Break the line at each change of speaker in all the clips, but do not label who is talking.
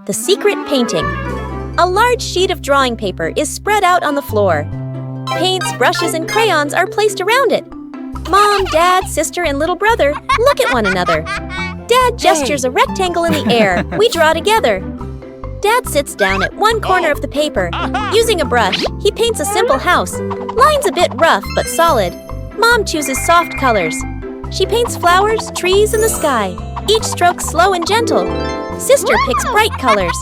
The secret painting. A large sheet of drawing paper is spread out on the floor. Paints, brushes, and crayons are placed around it. Mom, Dad, sister, and little brother look at one another. Dad gestures a rectangle in the air. We draw together. Dad sits down at one corner of the paper. Using a brush, he paints a simple house. Lines a bit rough but solid. Mom chooses soft colors. She paints flowers, trees, and the sky. Each stroke slow and gentle. Sister picks bright colors.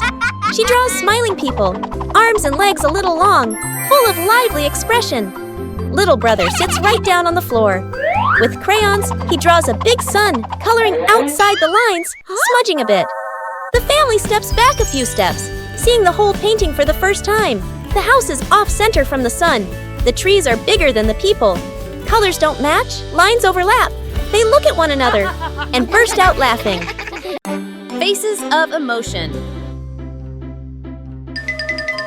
She draws smiling people, arms and legs a little long, full of lively expression. Little brother sits right down on the floor. With crayons, he draws a big sun, coloring outside the lines, smudging a bit. The family steps back a few steps, seeing the whole painting for the first time. The house is off-center from the sun. The trees are bigger than the people. Colors don't match, lines overlap. They look at one another and burst out laughing. Faces of emotion.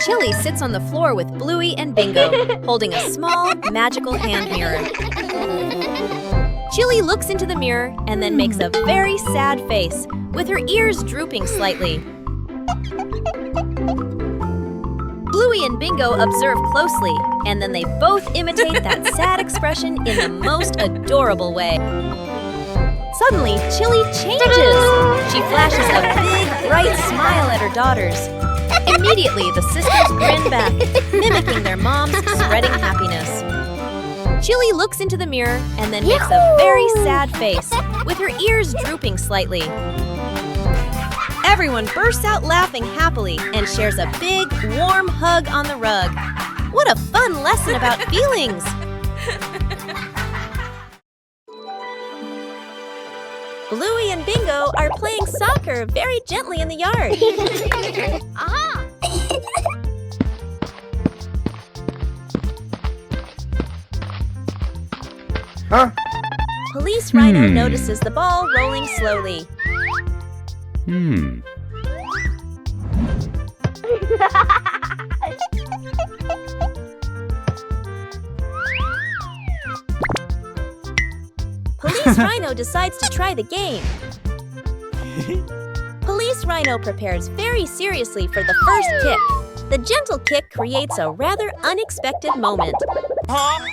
Chili sits on the floor with Bluey and Bingo, holding a small, magical hand mirror. Chili looks into the mirror and then makes a very sad face, with her ears drooping slightly. Bluey and Bingo observe closely, and then they both imitate that sad expression in the most adorable way. Suddenly, Chili changes. She flashes a big, bright smile at her daughters. Immediately, the sisters grin back, mimicking their mom's spreading happiness. Chili looks into the mirror and then makes a very sad face, with her ears drooping slightly. Everyone bursts out laughing happily and shares a big, warm hug on the rug. What a fun lesson about feelings! Bluey and Bingo are playing soccer very gently in the yard. Police Rhino notices the ball rolling slowly. Police Rhino decides to try the game. Police Rhino prepares very seriously for the first kick. The gentle kick creates a rather unexpected moment.
Aha!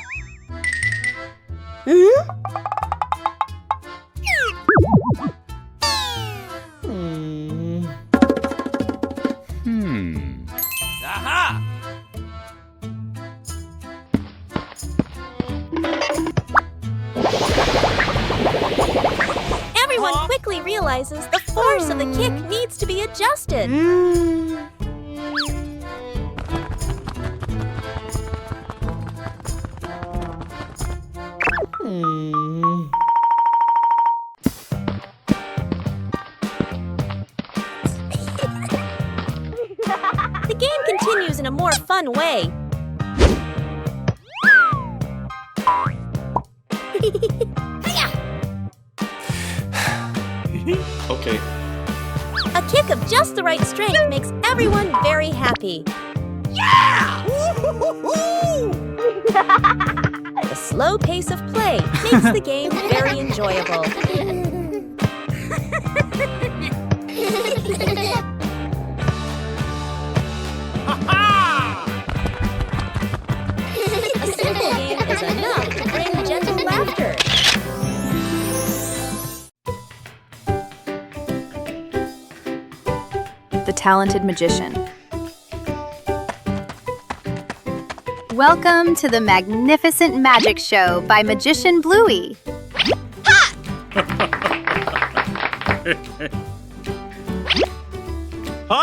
Everyone quickly realizes the force of the kick needs to be adjusted. The game continues in a more fun way.
Okay.
A kick of just the right strength makes everyone very happy.
Yeah!
The slow pace of play makes the game very enjoyable. A simple game is enough to bring gentle laughter.
The Talented Magician. Welcome to the magnificent magic show by Magician Bluey.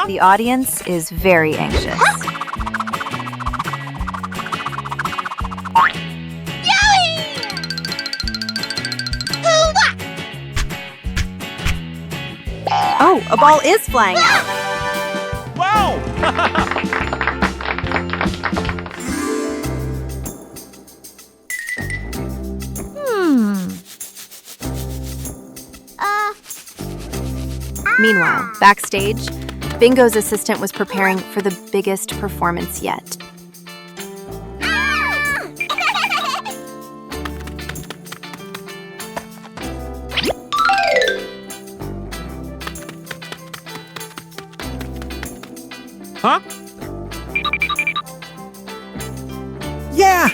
The audience is very anxious. Oh, a ball is flying out.
Wow!
Meanwhile, backstage, Bingo's assistant was preparing for the biggest performance yet.
Huh? Yeah!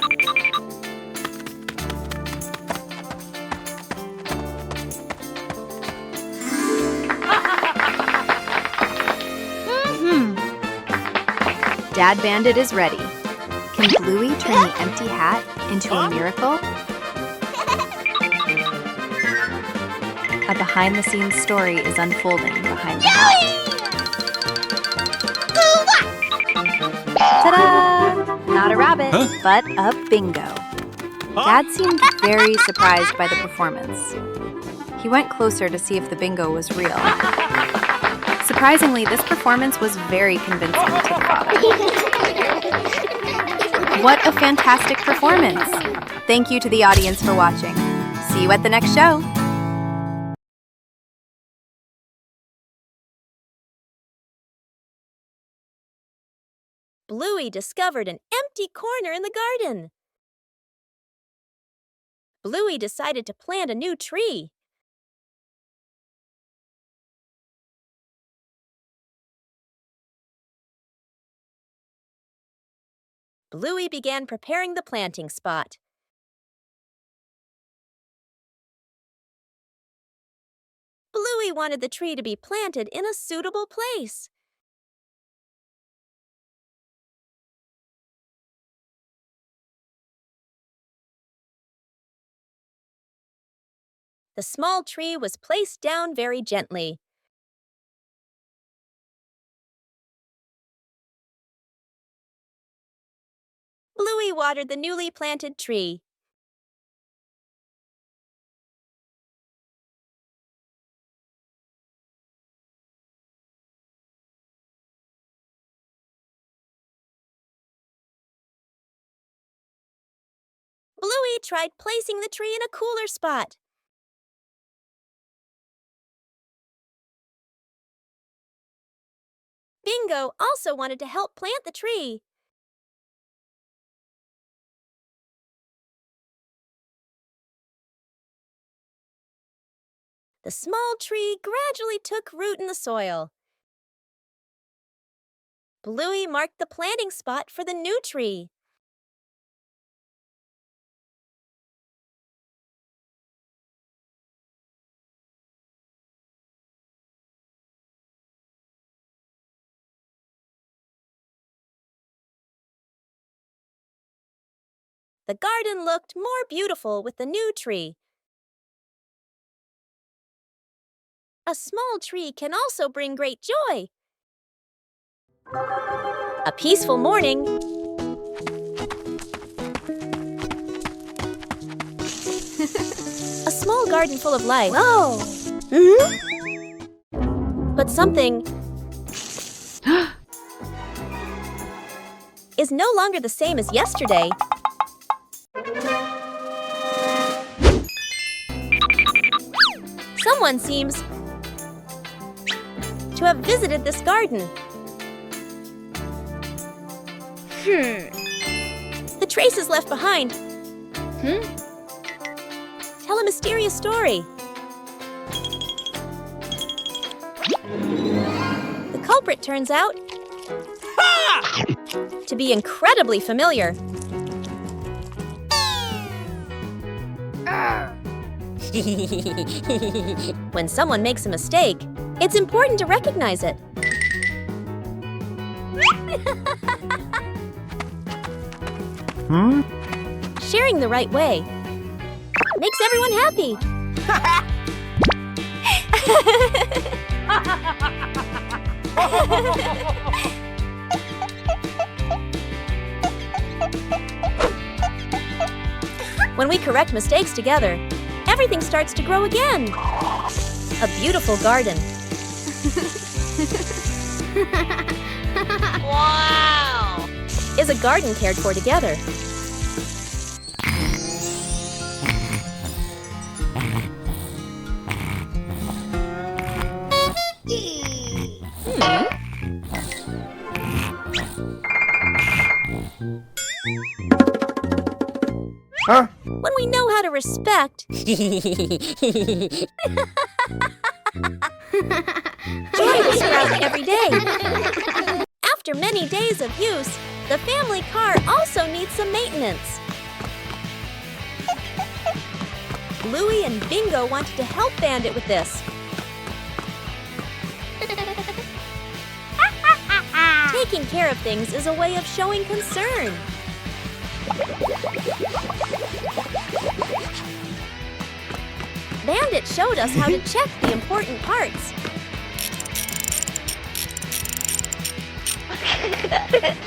Dad Bandit is ready. Can Bluey turn the empty hat into a miracle? A behind-the-scenes story is unfolding behind the hat. Ta-da! Not a rabbit, but a bingo. Dad seemed very surprised by the performance. He went closer to see if the bingo was real. Surprisingly, this performance was very convincing to the father. What a fantastic performance! Thank you to the audience for watching. See you at the next show!
Bluey discovered an empty corner in the garden. Bluey decided to plant a new tree. Bluey began preparing the planting spot. Bluey wanted the tree to be planted in a suitable place. The small tree was placed down very gently. Bluey watered the newly planted tree. Bluey tried placing the tree in a cooler spot. Bingo also wanted to help plant the tree. The small tree gradually took root in the soil. Bluey marked the planting spot for the new tree. The garden looked more beautiful with the new tree. A small tree can also bring great joy. A peaceful morning. A small garden full of life.
Whoa!
But something is no longer the same as yesterday. Someone seems to have visited this garden. The traces left behind tell a mysterious story. The culprit turns out to be incredibly familiar. When someone makes a mistake, it's important to recognize it. Sharing the right way makes everyone happy. When we correct mistakes together, everything starts to grow again. A beautiful garden.
Wow!
Is a garden cared for together.
Huh?
When we know how to respect, joy will sprout every day. After many many days of use, the family car also needs some maintenance. Bluey and Bingo wanted to help Bandit with this. Taking care of things is a way of showing concern. Bandit showed us how to check the important parts.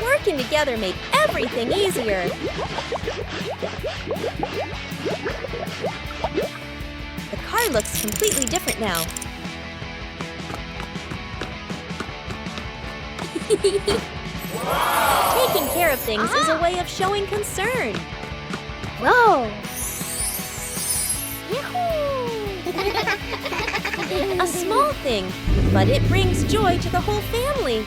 Working together made everything easier. The car looks completely different now. Taking care of things is a way of showing concern.
Whoa!
A small thing, but it brings joy to the whole family.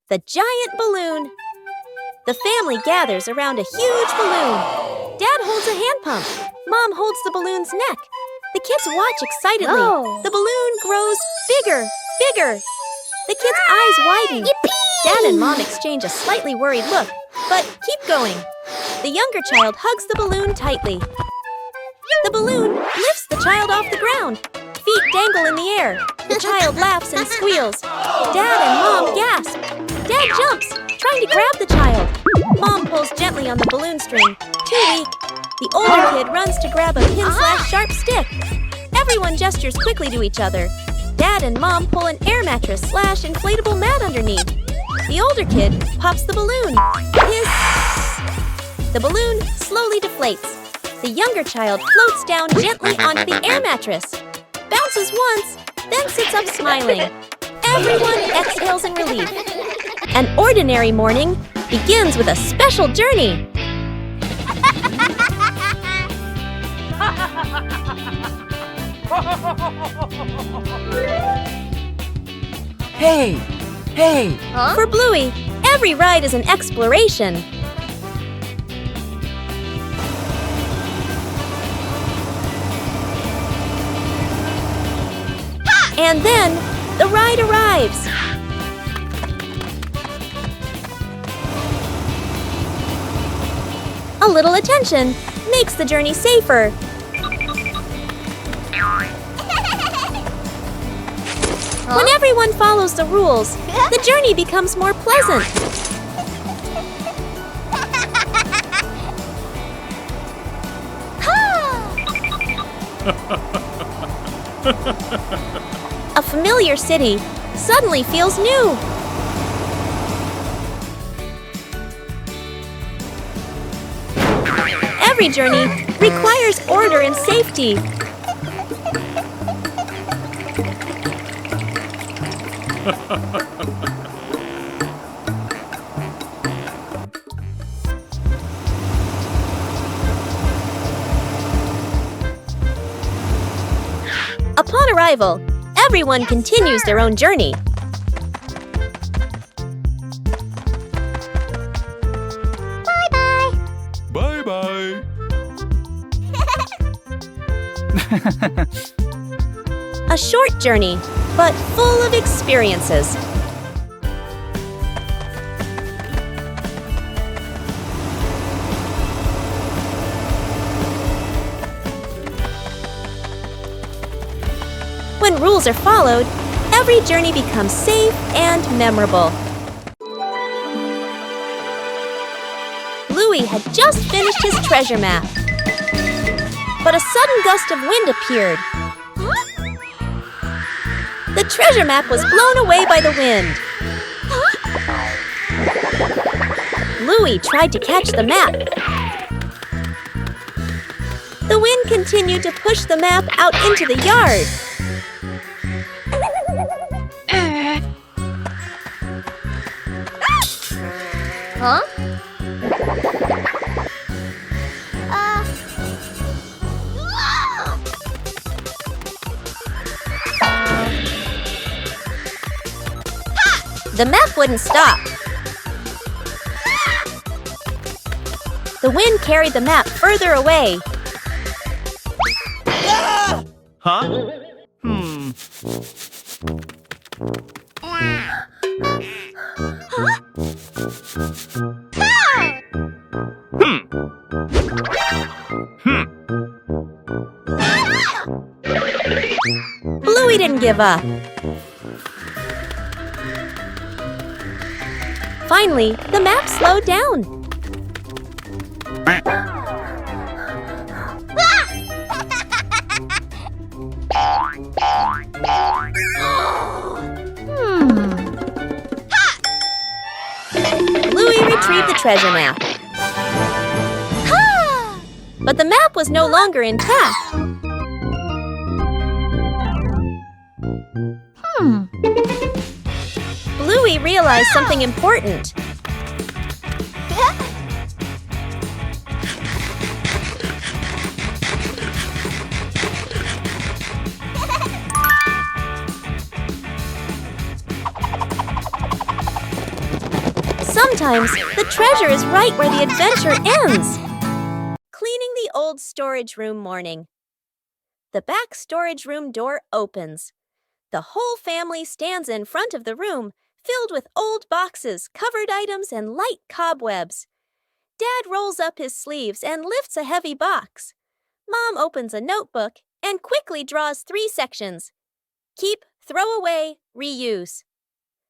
The giant balloon. The family gathers around a huge balloon. Dad holds a hand pump. Mom holds the balloon's neck. The kids watch excitedly.
Whoa.
The balloon grows bigger, bigger. The kids' eyes widen. Dad and Mom exchange a slightly worried look, but keep going. The younger child hugs the balloon tightly. The balloon lifts the child off the ground. Feet dangle in the air. The child laughs and squeals. Dad and Mom gasp. Dad jumps, trying to grab the child. Mom pulls gently on the balloon string. Too weak. The older kid runs to grab a pin/sharp stick. Everyone gestures quickly to each other. Dad and Mom pull an air mattress/inflatable mat underneath. The older kid pops the balloon. Hiss! The balloon slowly deflates. The younger child floats down gently onto the air mattress. Bounces once, then sits up smiling. Everyone exhales in relief. An ordinary morning begins with a special journey.
Hey! Hey!
For Bluey, every ride is an exploration. And then, the ride arrives. A little attention makes the journey safer. When everyone follows the rules, the journey becomes more pleasant. A familiar city suddenly feels new. Every journey requires order and safety. Upon arrival, everyone continues their own journey.
Bye-bye.
A short journey, but full of experiences. When rules are followed, every journey becomes safe and memorable. Bluey had just finished his treasure map. But a sudden gust of wind appeared. The treasure map was blown away by the wind. Bluey tried to catch the map. The wind continued to push the map out into the yard.
Huh?
The map wouldn't stop. The wind carried the map further away.
Huh?
Bluey didn't give up. Finally, the map slowed down. Bluey retrieved the treasure map. But the map was no longer intact. Bluey realized something important. Sometimes the treasure is right where the adventure ends. Cleaning the old storage room morning. The back storage room door opens. The whole family stands in front of the room, filled with old boxes, covered items, and light cobwebs. Dad rolls up his sleeves and lifts a heavy box. Mom opens a notebook and quickly draws 3 sections. Keep, throw away, reuse.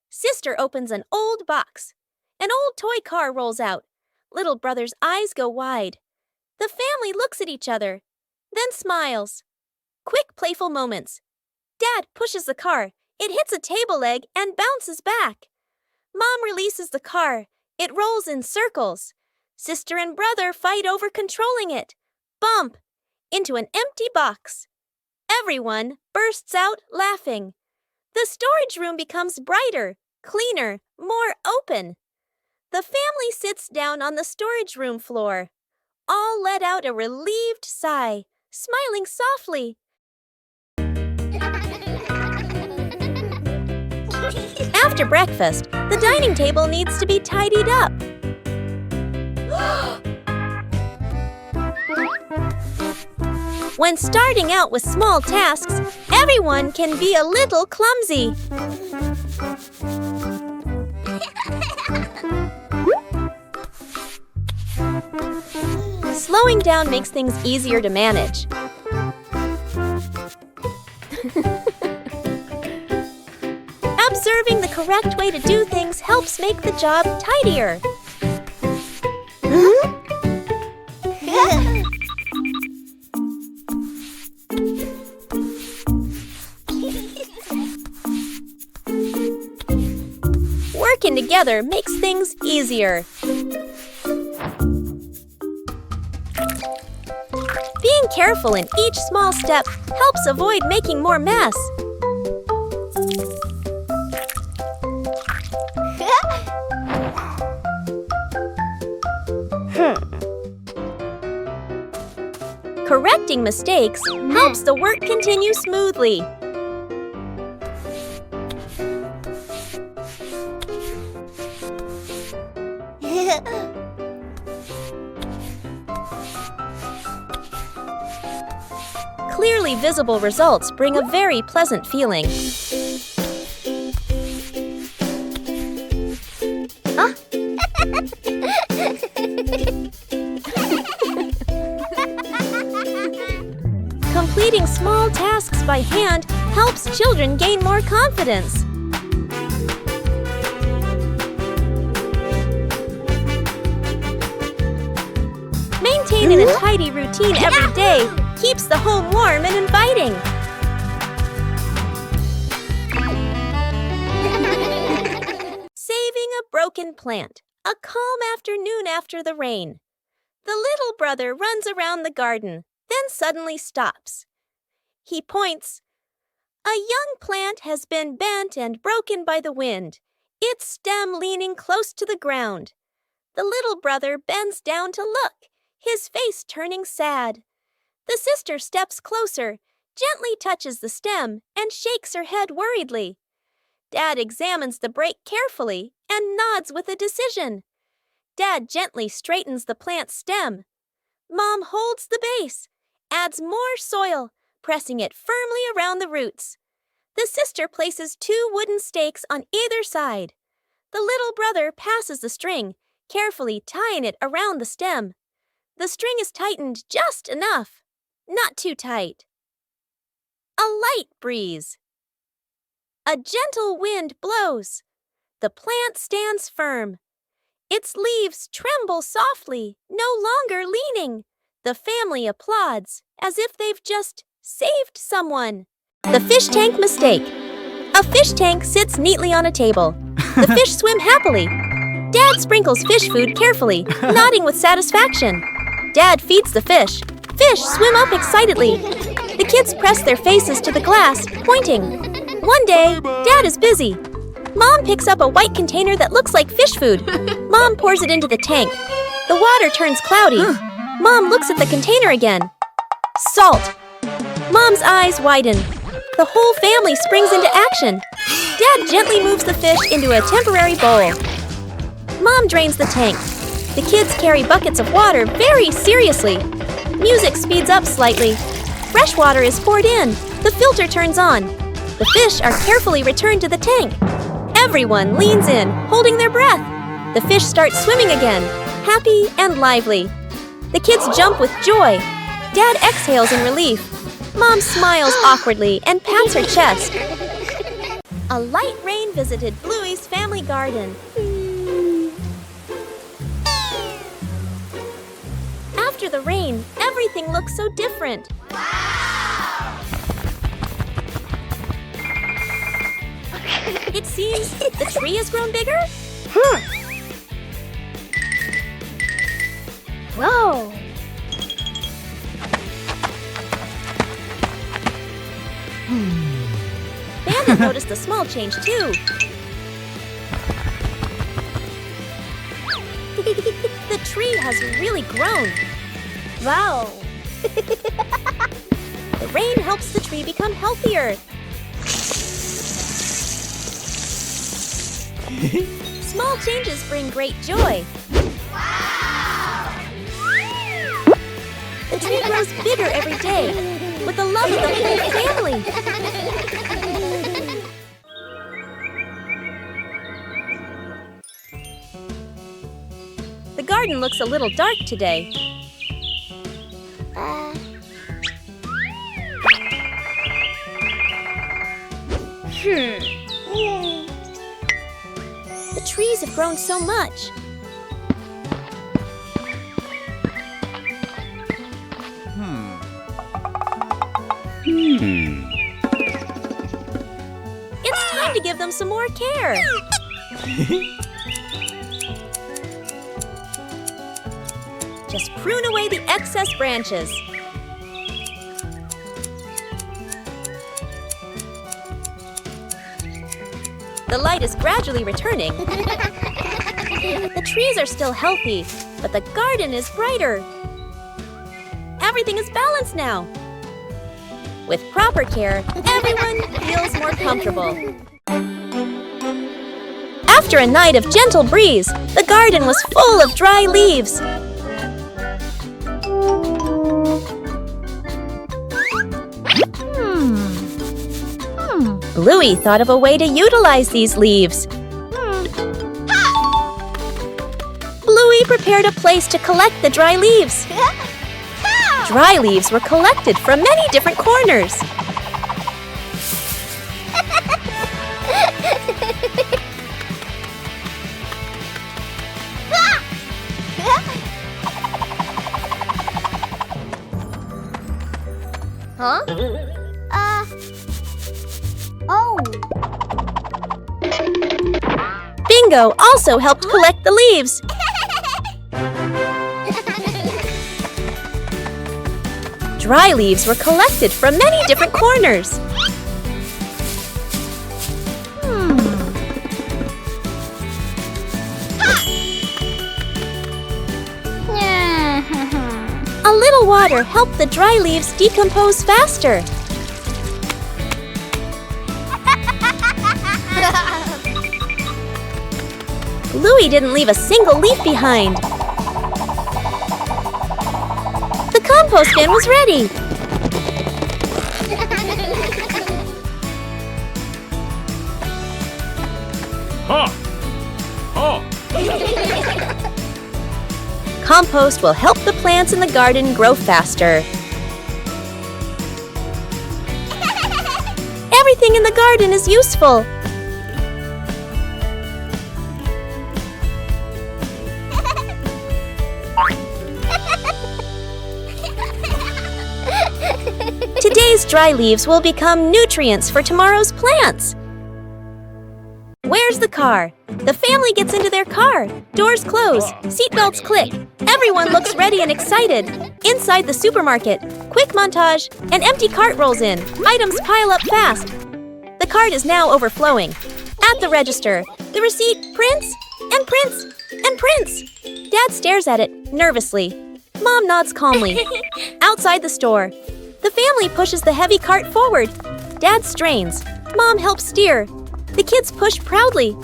Sister opens an old box. An old toy car rolls out. Little brother's eyes go wide. The family looks at each other, then smiles. Quick, playful moments. Dad pushes the car. It hits a table leg and bounces back. Mom releases the car. It rolls in circles. Sister and brother fight over controlling it. Bump! Into an empty box. Everyone bursts out laughing. The storage room becomes brighter, cleaner, more open. The family sits down on the storage room floor. All let out a relieved sigh, smiling softly. After breakfast, the dining table needs to be tidied up. When starting out with small tasks, everyone can be a little clumsy. Slowing down makes things easier to manage. Observing the correct way to do things helps make the job tidier. Working together makes things easier. Being careful in each small step helps avoid making more mess. Correcting mistakes helps the work continue smoothly. Clearly visible results bring a very pleasant feeling. Completing small tasks by hand helps children gain more confidence. Maintaining a tidy routine every day keeps the home warm and inviting. Saving a broken plant. A calm afternoon after the rain. The little brother runs around the garden, then suddenly stops. He points. A young plant has been bent and broken by the wind, its stem leaning close to the ground. The little brother bends down to look, his face turning sad. The sister steps closer, gently touches the stem, and shakes her head worriedly. Dad examines the break carefully and nods with a decision. Dad gently straightens the plant's stem. Mom holds the base, adds more soil, pressing it firmly around the roots. The sister places 2 wooden stakes on either side. The little brother passes the string, carefully tying it around the stem. The string is tightened just enough, not too tight. A light breeze. A gentle wind blows. The plant stands firm. Its leaves tremble softly, no longer leaning. The family applauds as if they've just saved someone. The fish tank mistake. A fish tank sits neatly on a table. The fish swim happily. Dad sprinkles fish food carefully, nodding with satisfaction. Dad feeds the fish. Fish swim up excitedly. The kids press their faces to the glass, pointing. One day, Dad is busy. Mom picks up a white container that looks like fish food. Mom pours it into the tank. The water turns cloudy. Mom looks at the container again. Salt. Mom's eyes widen. The whole family springs into action. Dad gently moves the fish into a temporary bowl. Mom drains the tank. The kids carry buckets of water very seriously. Music speeds up slightly. Fresh water is poured in. The filter turns on. The fish are carefully returned to the tank. Everyone leans in, holding their breath. The fish starts swimming again, happy and lively. The kids jump with joy. Dad exhales in relief. Mom smiles awkwardly and pats her chest. A light rain visited Bluey's family garden. After the rain, everything looks so different. It seems the tree has grown bigger.
Whoa!
Bandit noticed a small change too. The tree has really grown.
Wow!
The rain helps the tree become healthier. Small changes bring great joy. The tree grows bigger every day, with the love of the whole family. The garden looks a little dark today. The trees have grown so much. It's time to give them some more care. Just prune away the excess branches. The light is gradually returning. The trees are still healthy, but the garden is brighter. Everything is balanced now. With proper care, everyone feels more comfortable. After a night of gentle breeze, the garden was full of dry leaves. Bluey thought of a way to utilize these leaves. Bluey prepared a place to collect the dry leaves. Dry leaves were collected from many different corners.
Huh? Oh!
Bingo also helped collect the leaves. Dry leaves were collected from many different corners. A little water helped the dry leaves decompose faster. Bluey didn't leave a single leaf behind. The compost bin was ready. Compost will help the plants in the garden grow faster. Everything in the garden is useful. Today's dry leaves will become nutrients for tomorrow's plants. Where's the car? The family gets into their car. Doors close. Seatbelts click. Everyone looks ready and excited. Inside the supermarket, quick montage, an empty cart rolls in. Items pile up fast. The cart is now overflowing. At the register, the receipt prints and prints and prints. Dad stares at it nervously. Mom nods calmly. Outside the store, the family pushes the heavy cart forward. Dad strains. Mom helps steer. The kids push proudly.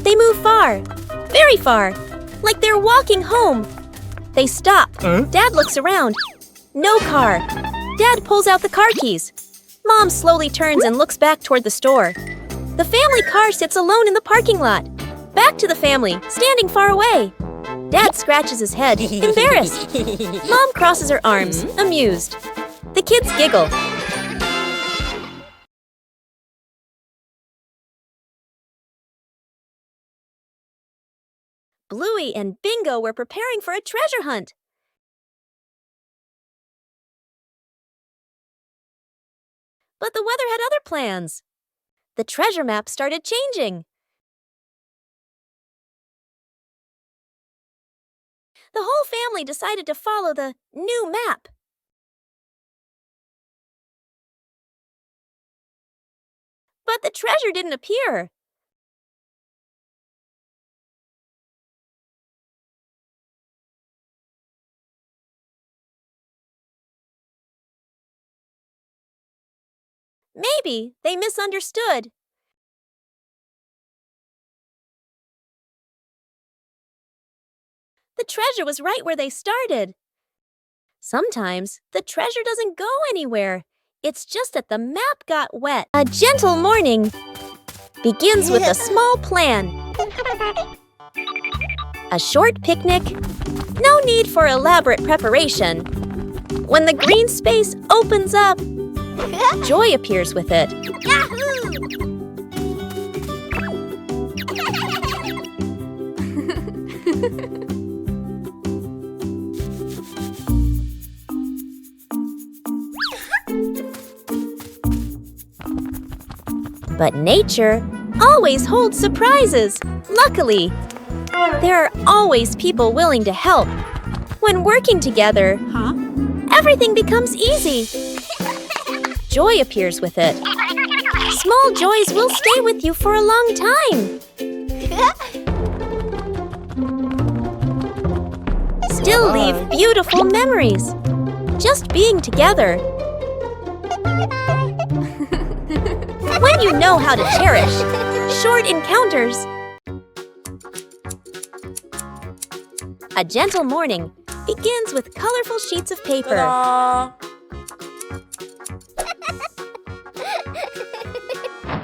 They move far, very far, like they're walking home. They stop. Dad looks around. No car. Dad pulls out the car keys. Mom slowly turns and looks back toward the store. The family car sits alone in the parking lot. Back to the family, standing far away. Dad scratches his head, embarrassed. Mom crosses her arms, amused. The kids giggle. Bluey and Bingo were preparing for a treasure hunt. But the weather had other plans. The treasure map started changing. The whole family decided to follow the new map. But the treasure didn't appear. Maybe they misunderstood. The treasure was right where they started. Sometimes the treasure doesn't go anywhere. It's just that the map got wet. A gentle morning begins with a small plan. A short picnic. No need for elaborate preparation. When the green space opens up, joy appears with it. But nature always holds surprises. Luckily, there are always people willing to help. When working together, everything becomes easy. Joy appears with it. Small joys will stay with you for a long time. Still leave beautiful memories. Just being together. When you know how to cherish short encounters. A gentle morning begins with colorful sheets of paper.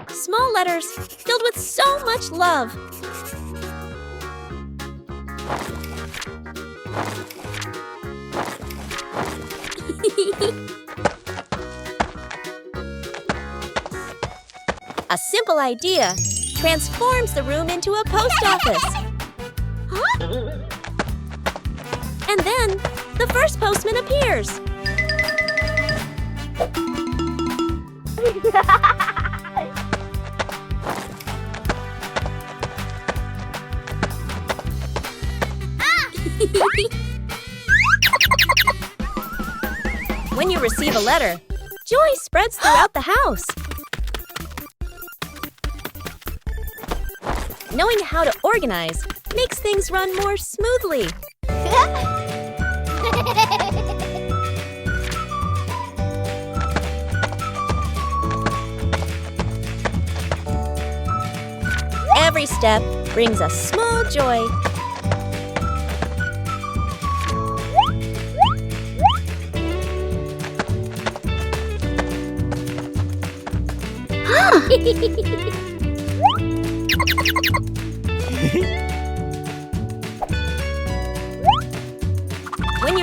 Small letters filled with so much love. A simple idea transforms the room into a post office. And then the first postman appears. When you receive a letter, joy spreads throughout the house. Knowing how to organize makes things run more smoothly. Every step brings a small joy.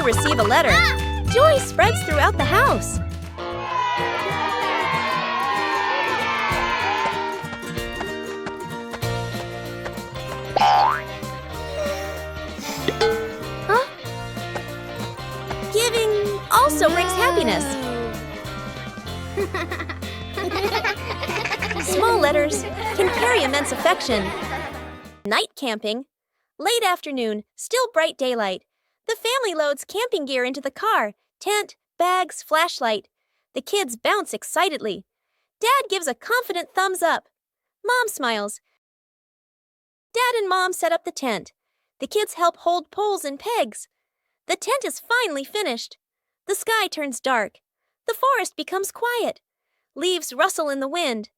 you receive a letter. Joy spreads throughout the house. Huh? Giving also brings happiness. Small letters can carry immense affection. Night camping. Late afternoon, still bright daylight. The family loads camping gear into the car. Tent, bags, flashlight. The kids bounce excitedly. Dad gives a confident thumbs up. Mom smiles. Dad and Mom set up the tent. The kids help hold poles and pegs. The tent is finally finished. The sky turns dark. The forest becomes quiet. Leaves rustle in the wind.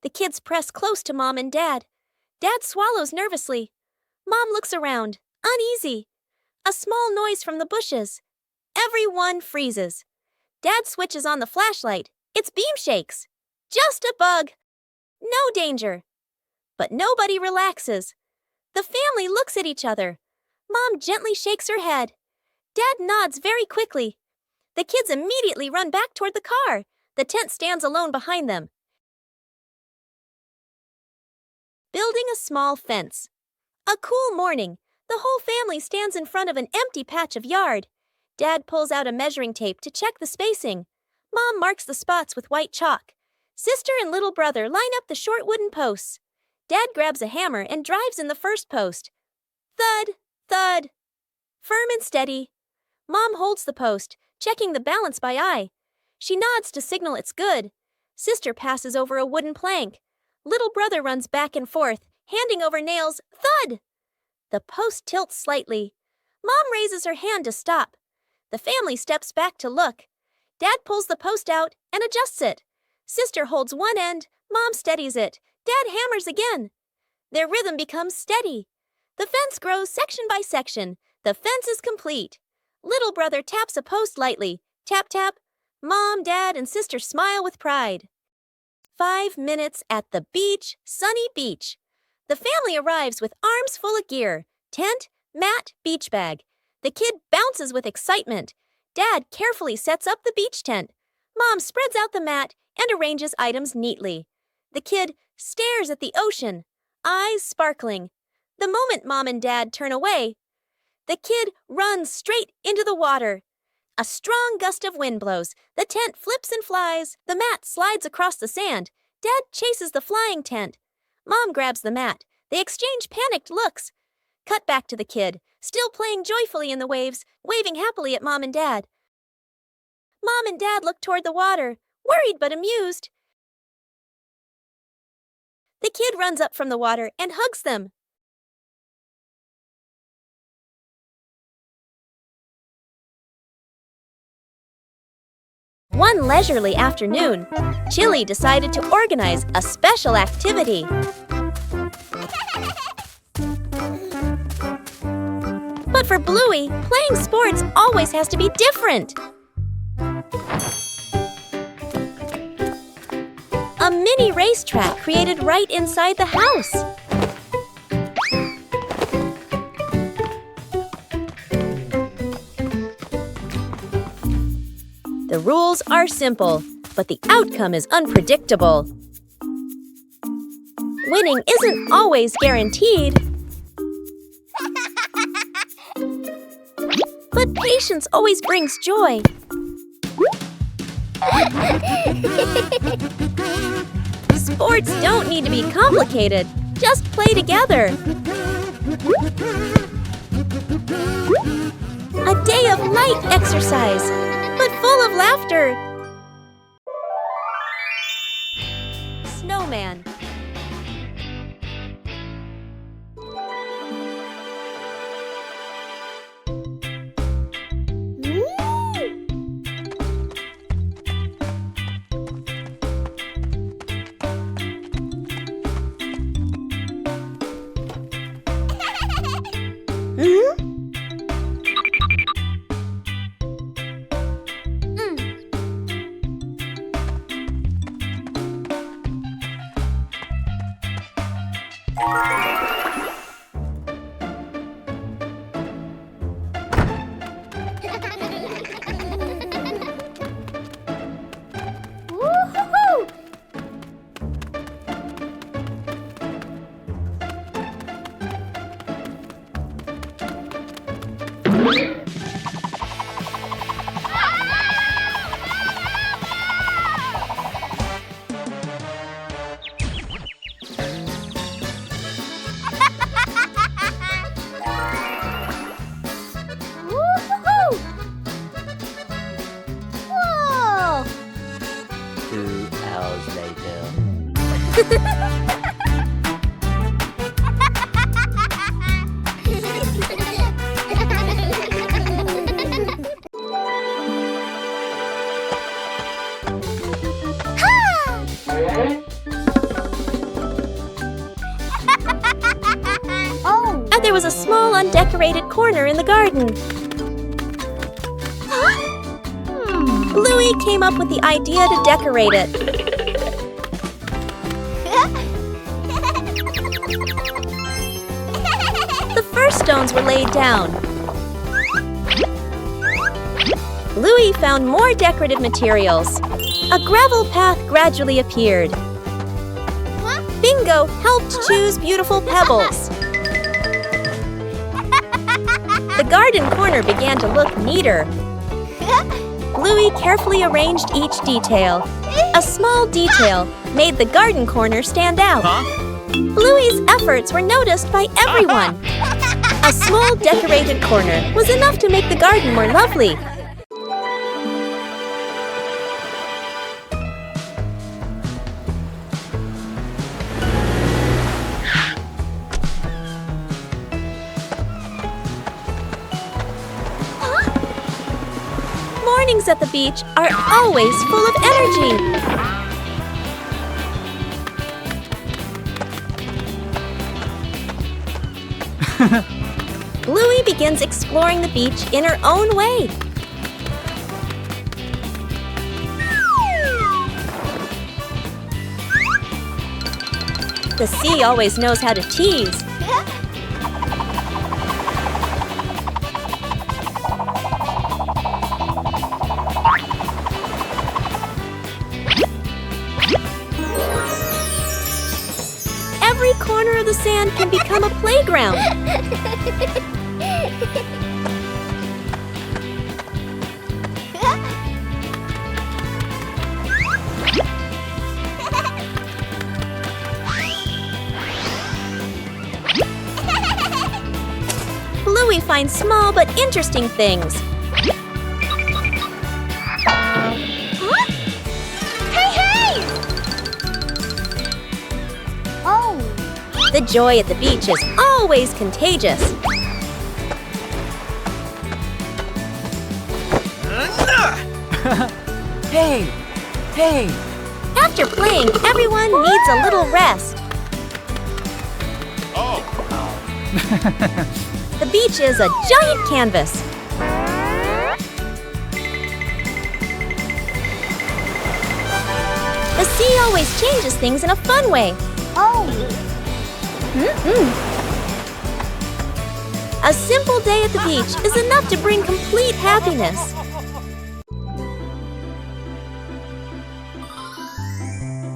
The kids press close to Mom and Dad. Dad swallows nervously. Mom looks around, uneasy. A small noise from the bushes. Everyone freezes. Dad switches on the flashlight. Its beam shakes. Just a bug. No danger. But nobody relaxes. The family looks at each other. Mom gently shakes her head. Dad nods very quickly. The kids immediately run back toward the car. The tent stands alone behind them. Building a small fence. A cool morning. The whole family stands in front of an empty patch of yard. Dad pulls out a measuring tape to check the spacing. Mom marks the spots with white chalk. Sister and little brother line up the short wooden posts. Dad grabs a hammer and drives in the first post. Thud, thud. Firm and steady. Mom holds the post, checking the balance by eye. She nods to signal it's good. Sister passes over a wooden plank. Little brother runs back and forth, handing over nails. Thud! The post tilts slightly. Mom raises her hand to stop. The family steps back to look. Dad pulls the post out and adjusts it. Sister holds one end. Mom steadies it. Dad hammers again. Their rhythm becomes steady. The fence grows section by section. The fence is complete. Little brother taps a post lightly. Tap, tap. Mom, Dad, and Sister smile with pride. 5 minutes at the beach, sunny beach. The family arrives with arms full of gear. Tent, mat, beach bag. The kid bounces with excitement. Dad carefully sets up the beach tent. Mom spreads out the mat and arranges items neatly. The kid stares at the ocean, eyes sparkling. The moment Mom and Dad turn away, the kid runs straight into the water. A strong gust of wind blows. The tent flips and flies. The mat slides across the sand. Dad chases the flying tent. Mom grabs the mat. They exchange panicked looks. Cut back to the kid, still playing joyfully in the waves, waving happily at Mom and Dad. Mom and Dad look toward the water, worried but amused. The kid runs up from the water and hugs them. One leisurely afternoon, Chili decided to organize a special activity. But for Bluey, playing sports always has to be different. A mini racetrack created right inside the house. The rules are simple, but the outcome is unpredictable. Winning isn't always guaranteed. But patience always brings joy. Sports don't need to be complicated. Just play together. A day of light exercise, but full of laughter. Snowman. was a small undecorated corner in the garden. Bluey came up with the idea to decorate it. The first stones were laid down. Bluey found more decorative materials. A gravel path gradually appeared. Bingo helped choose beautiful pebbles. The garden corner began to look neater. Bluey carefully arranged each detail. A small detail made the garden corner stand out. Bluey's efforts were noticed by everyone. A small decorated corner was enough to make the garden more lovely. Mornings at the beach are always full of energy. Bluey begins exploring the beach in her own way. The sea always knows how to tease. Every corner of the sand can become a playground. Bluey finds small but interesting things. The joy at the beach is always contagious.
Hey! Hey!
After playing, everyone needs a little rest.
Oh.
The beach is a giant canvas. The sea always changes things in a fun way. A simple day at the beach is enough to bring complete happiness.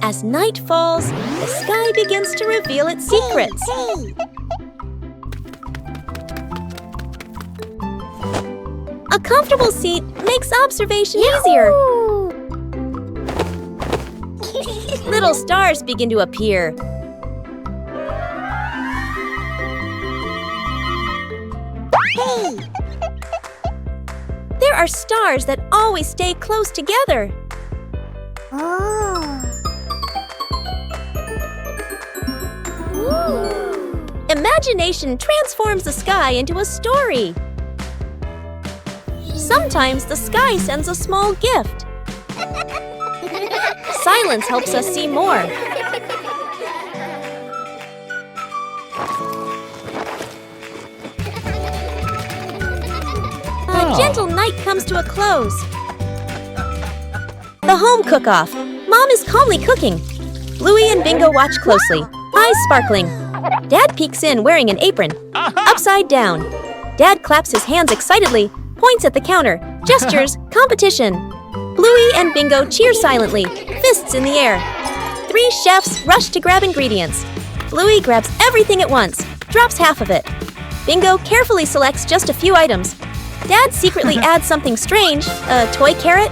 As night falls, the sky begins to reveal its secrets. A comfortable seat makes observation easier. Little stars begin to appear. There are stars that always stay close together. Imagination transforms the sky into a story. Sometimes the sky sends a small gift. Silence helps us see more. A gentle night comes to a close. The home cook-off. Mom is calmly cooking. Bluey and Bingo watch closely, eyes sparkling. Dad peeks in wearing an apron, upside down. Dad claps his hands excitedly, points at the counter, gestures, competition. Bluey and Bingo cheer silently, fists in the air. 3 chefs rush to grab ingredients. Bluey grabs everything at once, drops half of it. Bingo carefully selects just a few items. Dad secretly adds something strange, a toy carrot.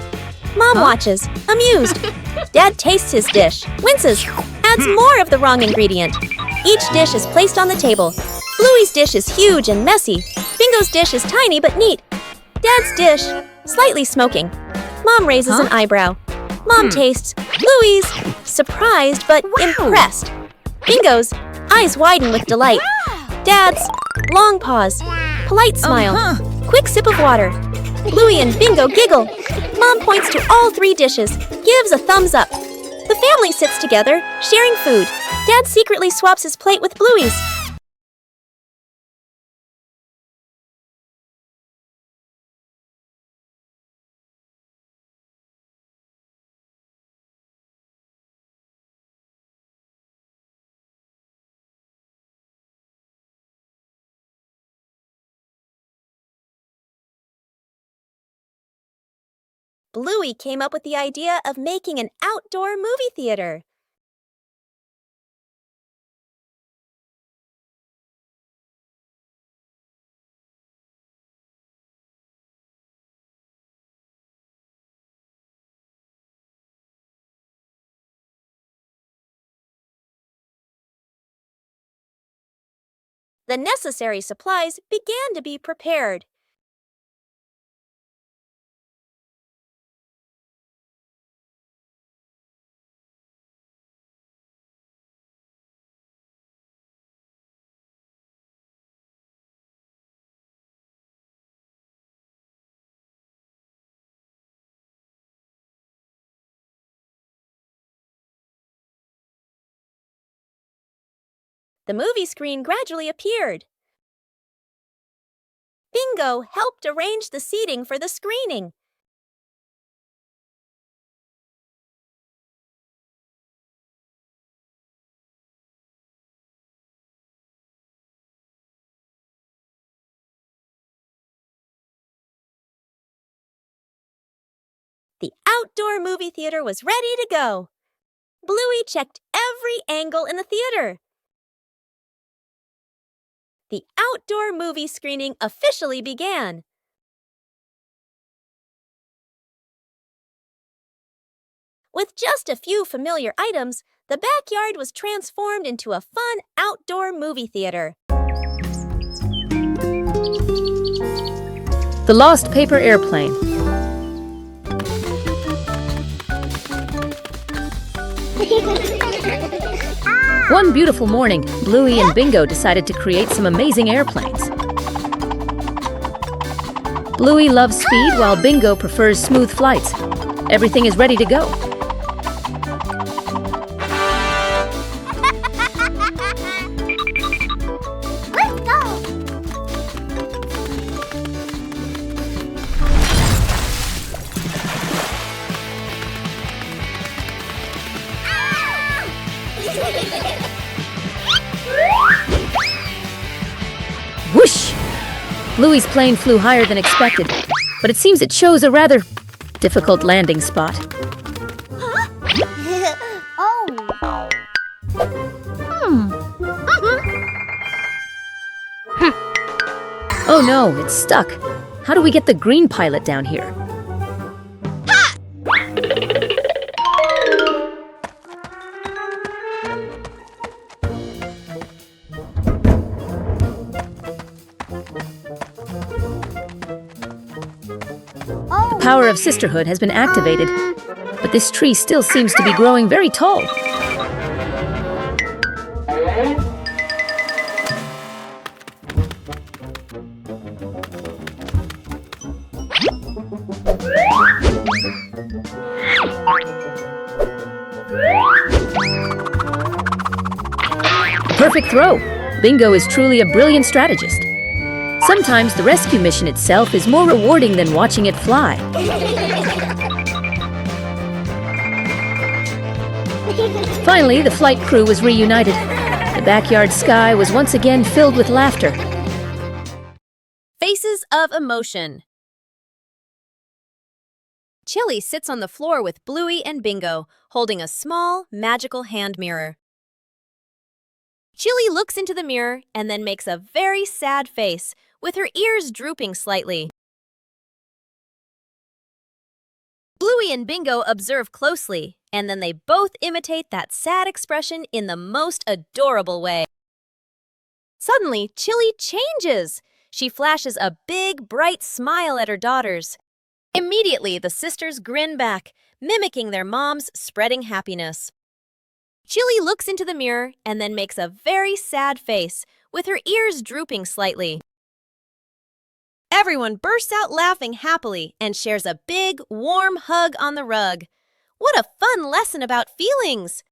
Mom watches, amused. Dad tastes his dish, winces, adds more of the wrong ingredient. Each dish is placed on the table. Bluey's dish is huge and messy. Bingo's dish is tiny but neat. Dad's dish, slightly smoking. Mom raises an eyebrow. Mom tastes. Bluey's, surprised but impressed. Bingo's, eyes widen with delight. Dad's, long pause. Polite smile. Quick sip of water. Bluey and Bingo giggle. Mom points to all 3 dishes, gives a thumbs up. The family sits together, sharing food. Dad secretly swaps his plate with Bluey's. Bluey came up with the idea of making an outdoor movie theater. The necessary supplies began to be prepared. The movie screen gradually appeared. Bingo helped arrange the seating for the screening. The outdoor movie theater was ready to go. Bluey checked every angle in the theater. The outdoor movie screening officially began. With just a few familiar items, the backyard was transformed into a fun outdoor movie theater.
The Lost Paper Airplane. One beautiful morning, Bluey and Bingo decided to create some amazing airplanes. Bluey loves speed while Bingo prefers smooth flights. Everything is ready to go.
Let's go.
Whoosh! Bluey's plane flew higher than expected, but it seems it chose a rather difficult landing spot.
Oh.
Oh no, it's stuck. How do we get the green pilot down here? The power of sisterhood has been activated, but this tree still seems to be growing very tall. Perfect throw! Bingo is truly a brilliant strategist. Sometimes the rescue mission itself is more rewarding than watching it fly. Finally, the flight crew was reunited. The backyard sky was once again filled with laughter.
Faces of emotion. Chili sits on the floor with Bluey and Bingo, holding a small, magical hand mirror. Chili looks into the mirror and then makes a very sad face, with her ears drooping slightly. Bluey and Bingo observe closely, and then they both imitate that sad expression in the most adorable way. Suddenly, Chili changes. She flashes a big, bright smile at her daughters. Immediately, the sisters grin back, mimicking their mom's spreading happiness. Chili looks into the mirror and then makes a very sad face, with her ears drooping slightly. Everyone bursts out laughing happily and shares a big, warm hug on the rug. What a fun lesson about feelings!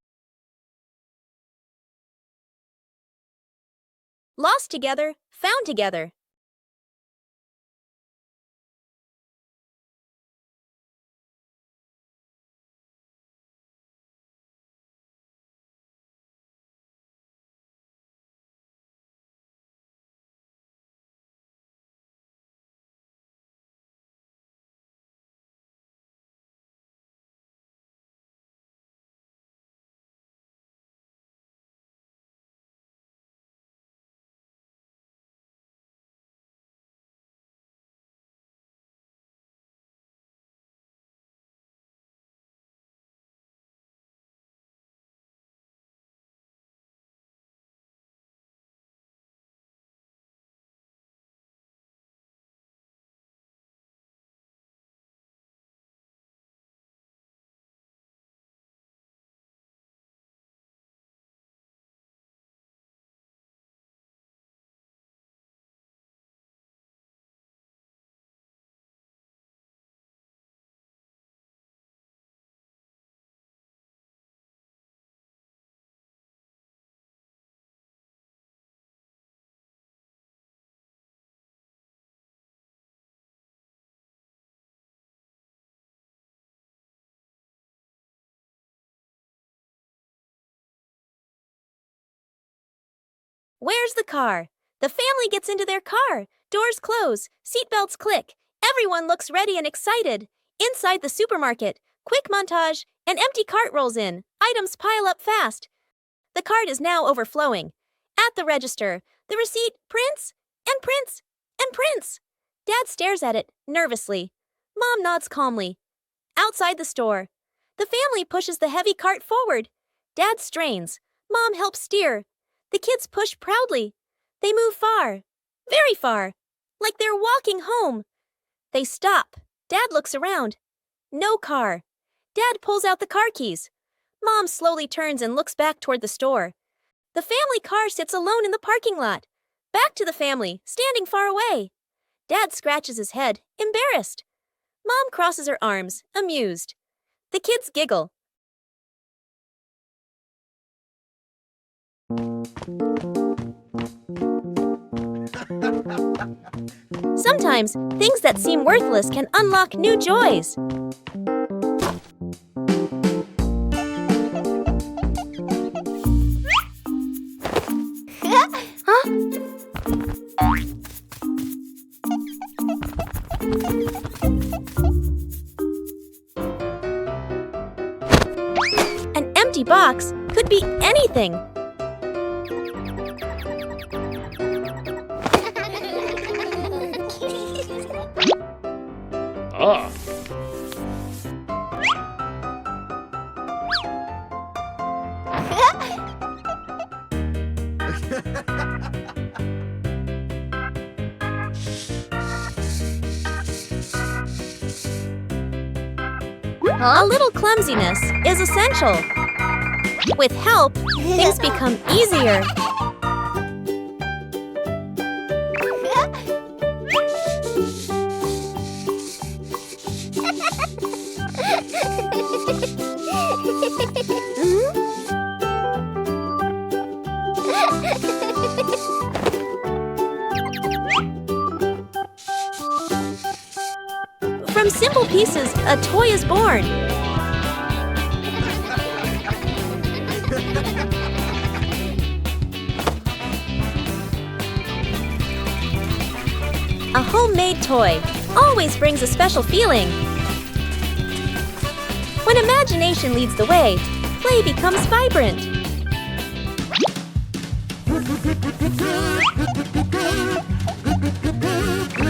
Lost together, found together. Where's the car? The family gets into their car. Doors close. Seatbelts click. Everyone looks ready and excited. Inside the supermarket, quick montage, an empty cart rolls in. Items pile up fast. The cart is now overflowing. At the register, the receipt prints and prints and prints. Dad stares at it, nervously. Mom nods calmly. Outside the store, the family pushes the heavy cart forward. Dad strains. Mom helps steer. The kids push proudly. They move far, very far, like they're walking home. They stop. Dad looks around. No car. Dad pulls out the car keys. Mom slowly turns and looks back toward the store. The family car sits alone in the parking lot. Back to the family, standing far away. Dad scratches his head, embarrassed. Mom crosses her arms, amused. The kids giggle. Sometimes, things that seem worthless can unlock new joys. An empty box could be anything. A little clumsiness is essential. With help, things become easier. From simple pieces, a toy is born. A homemade toy always brings a special feeling. When imagination leads the way, play becomes vibrant.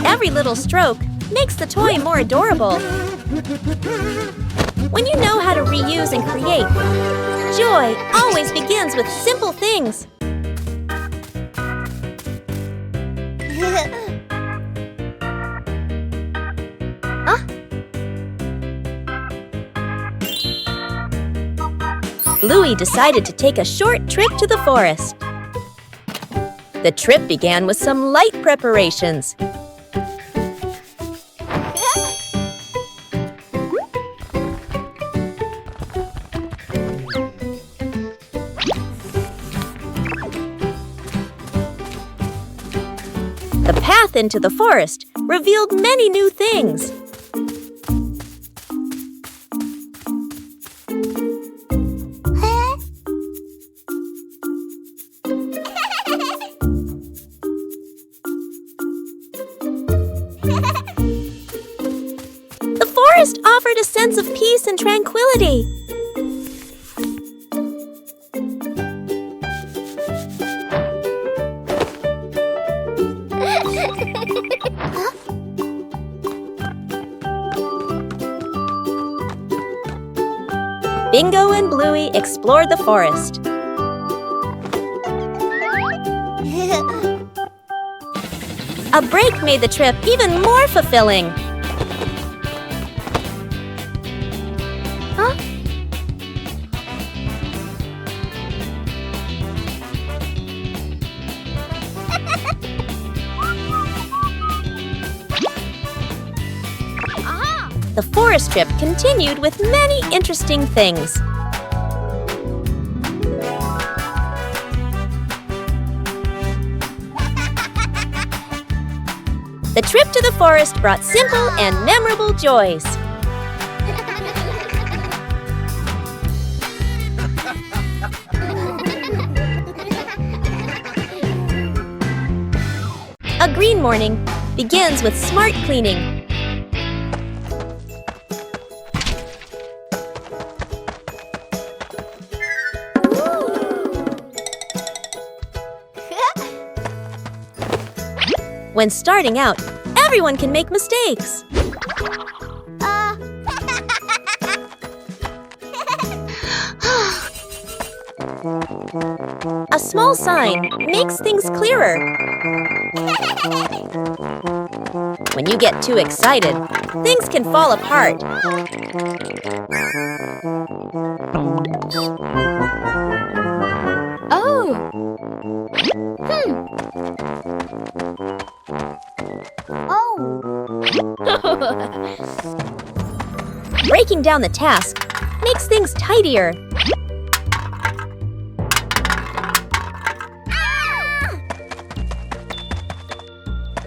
Every little stroke makes the toy more adorable. When you know how to reuse and create, joy always begins with simple things. Bluey decided to take a short trip to the forest. The trip began with some light preparations. The path into the forest revealed many new things. The forest offered a sense of peace and tranquility. Bingo and Bluey explored the forest. A break made the trip even more fulfilling. The forest trip continued with many interesting things. The trip to the forest brought simple and memorable joys. A green morning begins with smart cleaning. When starting out, everyone can make mistakes. A small sign makes things clearer. When you get too excited, things can fall apart.
Oh!
Breaking down the task makes things tidier.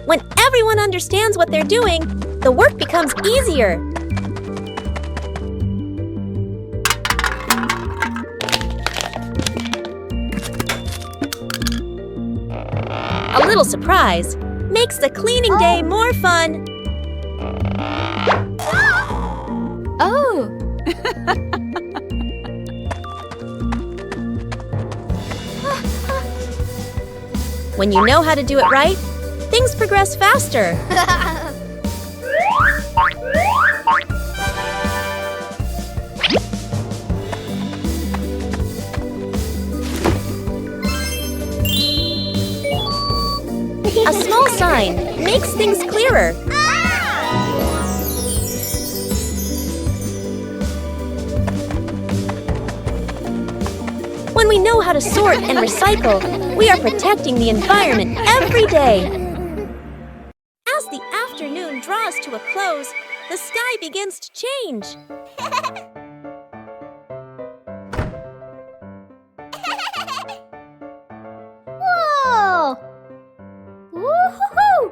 When everyone understands what they're doing, the work becomes easier. A little surprise makes the cleaning day more fun.
Oh!
When you know how to do it right, things progress faster. A small sign makes things clearer. When we know how to sort and recycle, we are protecting the environment every day. As the afternoon draws to a close, the sky begins to change.
Whoa! Woohoo!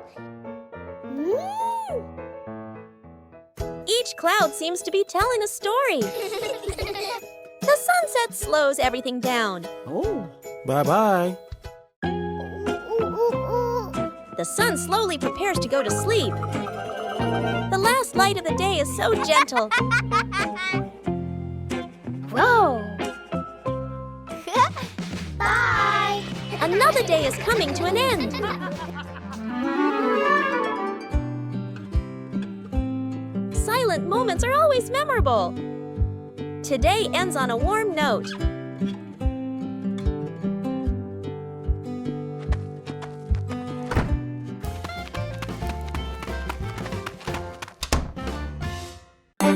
Each cloud seems to be telling a story. The sunset slows everything down.
Oh, bye-bye.
The sun slowly prepares to go to sleep. The last light of the day is so gentle.
Whoa! Bye!
Another day is coming to an end. Silent moments are always memorable. Today ends on a warm note.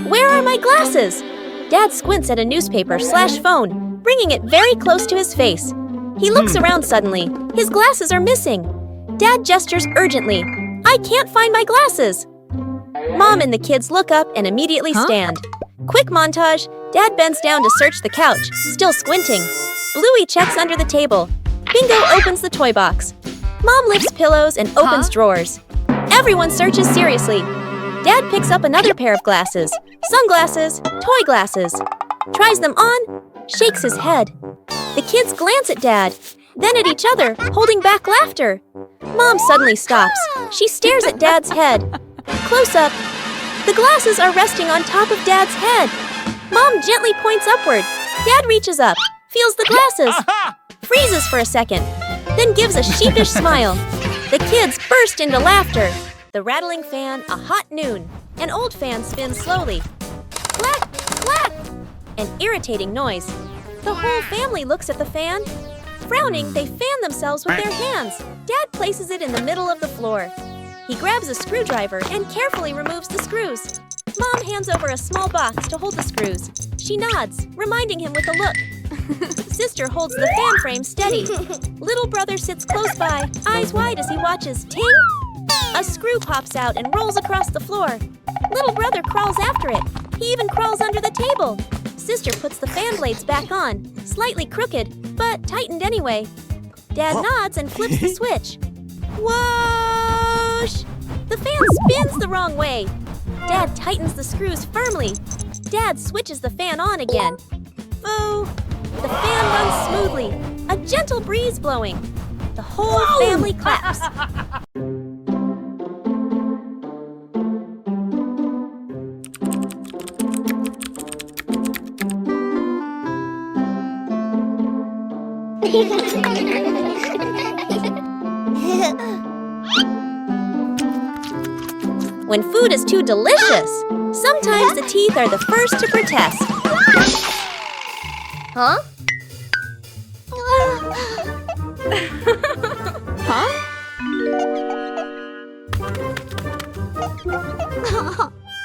Where are my glasses? Dad squints at a newspaper/phone, bringing it very close to his face. He looks around suddenly. His glasses are missing. Dad gestures urgently. I can't find my glasses. Mom and the kids look up and immediately stand. Quick montage. Dad bends down to search the couch, still squinting. Bluey checks under the table. Bingo opens the toy box. Mom lifts pillows and opens drawers. Everyone searches seriously. Dad picks up another pair of glasses. Sunglasses, toy glasses. Tries them on, shakes his head. The kids glance at Dad, then at each other, holding back laughter. Mom suddenly stops. She stares at Dad's head. Close up. The glasses are resting on top of Dad's head. Mom gently points upward. Dad reaches up, feels the glasses, freezes for a second, then gives a sheepish smile. The kids burst into laughter. The rattling fan, a hot noon. An old fan spins slowly. Clack, clack! An irritating noise. The whole family looks at the fan. Frowning, they fan themselves with their hands. Dad places it in the middle of the floor. He grabs a screwdriver and carefully removes the screws. Mom hands over a small box to hold the screws. She nods, reminding him with a look. Sister holds the fan frame steady. Little brother sits close by, eyes wide as he watches. Ting! A screw pops out and rolls across the floor. Little brother crawls after it. He even crawls under the table. Sister puts the fan blades back on, slightly crooked, but tightened anyway. Dad nods and flips the switch. Whoosh! The fan spins the wrong way. Dad tightens the screws firmly. Dad switches the fan on again. Boo! The fan runs smoothly, a gentle breeze blowing. The whole family claps. When food is too delicious, sometimes the teeth are the first to protest.
Huh?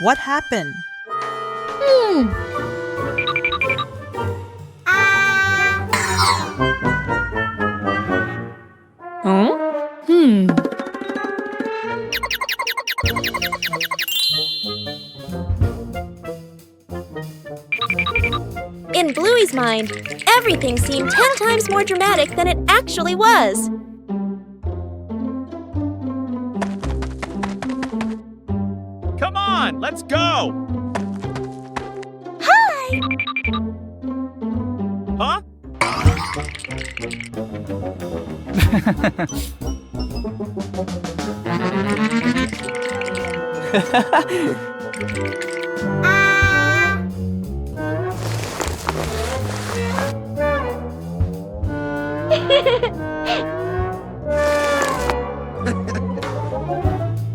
What happened?
In Bluey's mind, everything seemed 10 times more dramatic than it actually was.
Come on, let's go!
Hi!
Huh?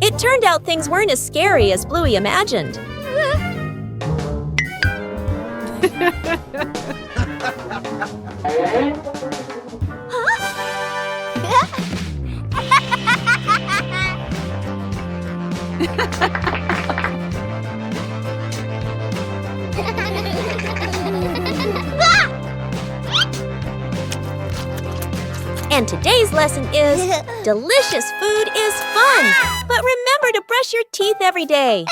It turned out things weren't as scary as Bluey imagined. And today's lesson is, delicious food is fun, but remember to brush your teeth every day.